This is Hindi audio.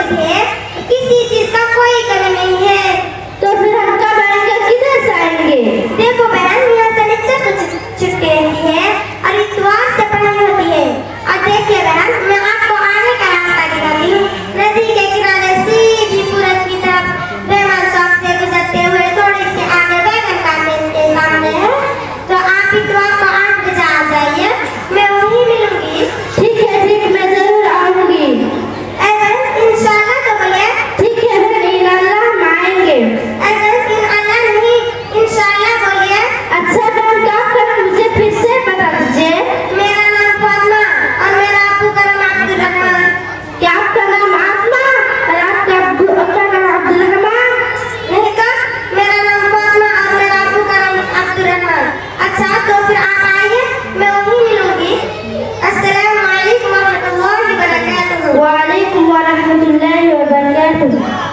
मुझे किसी चीज का कोई कमी नहीं है। तो फिर हम कब आएंगे, किधर से आएंगे? देखो बहन, यहाँ शनिचर को छुट्टी रहती है और इतवार से पढ़ाई होती है। और देखिए बहन, मैं आपको आने का रास्ता दिखाती हूँ। नदी के किनारे सीधी पूरब की तरफ रेमन चौक से गुजरते हुए थोड़ी सी आगे बैगन का खेत के सामने है। तो आप इतवार को 8 बजे आ जाइए, मैं वहीं मिलूंगी। ठीक है, ठीक, मैं जरूर आऊंगी। इंशाल्लाह। तो बोलिए ठीक है, फिर इंशाल्लाह हम आएंगे। इंशाल्लाह नहीं, इंशाल्लाह बोलिए। अच्छा बहन, क्या करूं, मुझे फिर से बता दीजिए। मेरा नाम फातिमा और मेरा अब्बू का नाम अब्दुल रहमान। क्या आपका नाम आसमा और आपका अब्बू का नाम अब्दुल रहमान? नहीं तो मेरा नाम फातिमा और मेरा अब्बू का नाम अब्दुल रहमान। अच्छा, तो फिर आप आइए, मैं वहीं मिलूंगी। अस्सलाम वालेकुम व रहमतुल्लाहि व बरकातुहू। वालेकुम व रहमतुल्लाह।